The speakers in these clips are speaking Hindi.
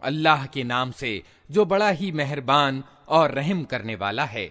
अल्लाह के नाम से जो बड़ा ही मेहरबान और रहम करने वाला है।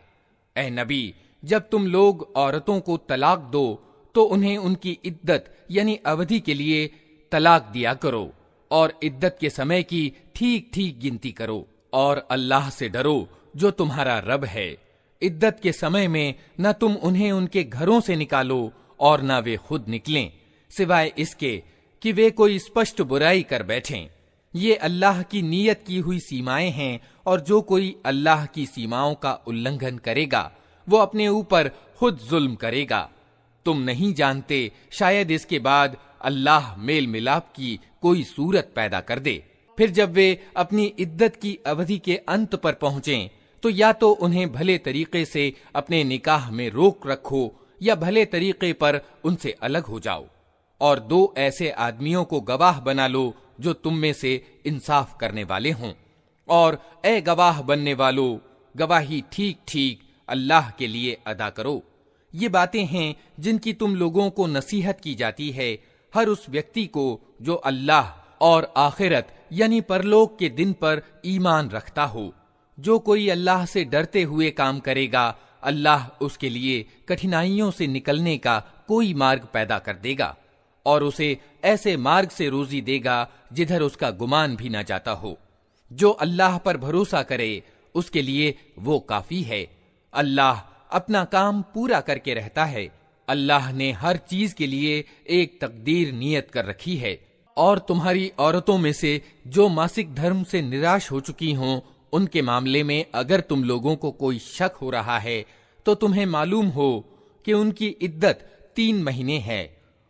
ए नबी, जब तुम लोग औरतों को तलाक दो तो उन्हें उनकी इद्दत यानी अवधि के लिए तलाक दिया करो और इद्दत के समय की ठीक ठीक गिनती करो और अल्लाह से डरो जो तुम्हारा रब है। इद्दत के समय में न तुम उन्हें उनके घरों से निकालो और न वे खुद निकलें, सिवाय इसके कि वे कोई स्पष्ट बुराई कर बैठें। ये अल्लाह की नियत की हुई सीमाएं हैं और जो कोई अल्लाह की सीमाओं का उल्लंघन करेगा वो अपने ऊपर खुद जुल्म करेगा। तुम नहीं जानते, शायद इसके बाद अल्लाह मेल मिलाप की कोई सूरत पैदा कर दे। फिर जब वे अपनी इद्दत की अवधि के अंत पर पहुंचें तो या तो उन्हें भले तरीके से अपने निकाह में रोक रखो या भले तरीके पर उनसे अलग हो जाओ और दो ऐसे आदमियों को गवाह बना लो जो तुम में से इंसाफ करने वाले हों। और ए गवाह बनने वालों, गवाही ठीक ठीक अल्लाह के लिए अदा करो। ये बातें हैं जिनकी तुम लोगों को नसीहत की जाती है हर उस व्यक्ति को जो अल्लाह और आखिरत यानी परलोक के दिन पर ईमान रखता हो। जो कोई अल्लाह से डरते हुए काम करेगा, अल्लाह उसके लिए कठिनाइयों से निकलने का कोई मार्ग पैदा कर देगा और उसे ऐसे मार्ग से रोजी देगा जिधर उसका गुमान भी न जाता हो। जो अल्लाह पर भरोसा करे उसके लिए वो काफी है। अल्लाह अपना काम पूरा करके रहता है। अल्लाह ने हर चीज के लिए एक तकदीर नियत कर रखी है। और तुम्हारी औरतों में से जो मासिक धर्म से निराश हो चुकी हों, उनके मामले में अगर तुम लोगों को कोई शक हो रहा है तो तुम्हें मालूम हो कि उनकी इद्दत 3 महीने है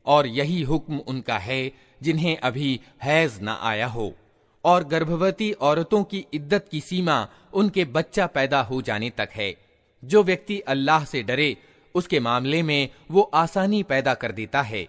और यही हुक्म उनका है जिन्हें अभी हैज न आया हो। और गर्भवती औरतों की इद्दत की सीमा उनके बच्चा पैदा हो जाने तक है। जो व्यक्ति अल्लाह से डरे उसके मामले में वो आसानी पैदा कर देता है।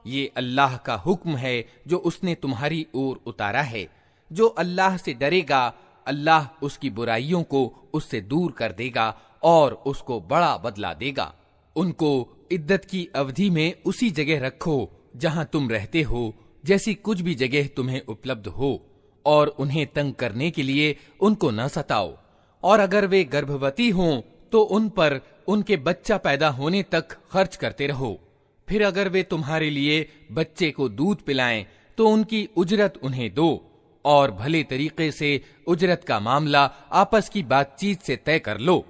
ये अल्लाह का हुक्म है जो उसने तुम्हारी ओर उतारा है। जो अल्लाह से डरेगा, अल्लाह उसकी बुराइयों को उससे दूर कर देगा और उसको बड़ा बदला देगा। उनको इद्दत की अवधि में उसी जगह रखो जहां तुम रहते हो, जैसी कुछ भी जगह तुम्हें उपलब्ध हो, और उन्हें तंग करने के लिए उनको न सताओ। और अगर वे गर्भवती हों तो उन पर उनके बच्चा पैदा होने तक खर्च करते रहो। फिर अगर वे तुम्हारे लिए बच्चे को दूध पिलाएं तो उनकी उजरत उन्हें दो और भले तरीके से उजरत का मामला आपस की बातचीत से तय कर लो।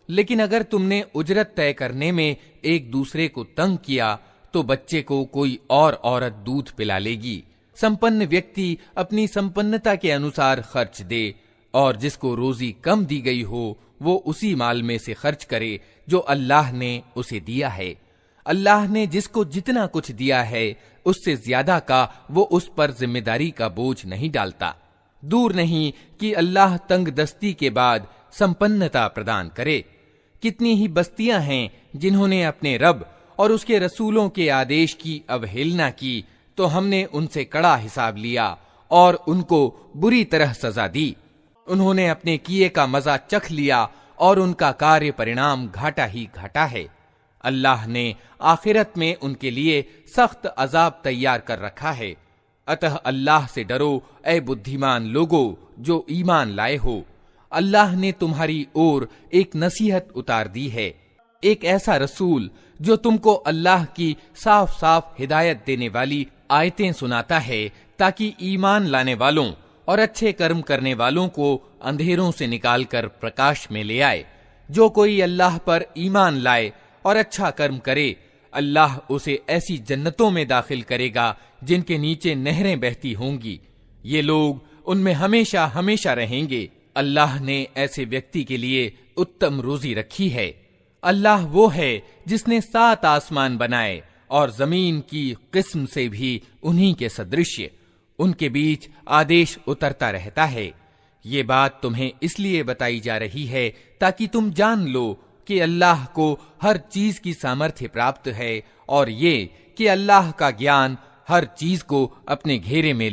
लेकिन अगर तुमने उजरत तय करने में एक दूसरे को तंग किया तो बच्चे को कोई और औरत दूध पिला लेगी। संपन्न व्यक्ति अपनी संपन्नता के अनुसार खर्च दे और जिसको रोजी कम दी गई हो वो उसी माल में से खर्च करे जो अल्लाह ने उसे दिया है। अल्लाह ने जिसको जितना कुछ दिया है उससे ज्यादा का वो उस पर जिम्मेदारी का बोझ नहीं डालता। दूर नहीं कि अल्लाह तंग दस्ती के बाद संपन्नता प्रदान करे। कितनी ही बस्तियां हैं जिन्होंने अपने रब और उसके रसूलों के आदेश की अवहेलना की तो हमने उनसे कड़ा हिसाब लिया और उनको बुरी तरह सजा दी। उन्होंने अपने किए का मजा चख लिया और उनका कार्य परिणाम घाटा ही घाटा है। अल्लाह ने आखिरत में उनके लिए सख्त अजाब तैयार कर रखा है। अतः अल्लाह से डरो ए बुद्धिमान लोगो जो ईमान लाए हो। अल्लाह ने तुम्हारी ओर एक नसीहत उतार दी है, एक ऐसा रसूल जो तुमको अल्लाह की साफ साफ हिदायत देने वाली आयतें सुनाता है ताकि ईमान लाने वालों और अच्छे कर्म करने वालों को अंधेरों से निकालकर प्रकाश में ले आए। जो कोई अल्लाह पर ईमान लाए और अच्छा कर्म करे, अल्लाह उसे ऐसी जन्नतों में दाखिल करेगा जिनके नीचे नहरें बहती होंगी। ये लोग उनमें हमेशा हमेशा रहेंगे। अल्लाह ने ऐसे व्यक्ति के लिए उत्तम रोजी रखी है। अल्लाह वो है जिसने 7 आसमान बनाए और जमीन की किस्म से भी उन्हीं के सदृश्य। उनके बीच आदेश उतरता रहता है। ये बात तुम्हें इसलिए बताई जा रही है ताकि तुम जान लो कि अल्लाह को हर चीज की सामर्थ्य प्राप्त है और ये कि अल्लाह का ज्ञान हर चीज को अपने घेरे में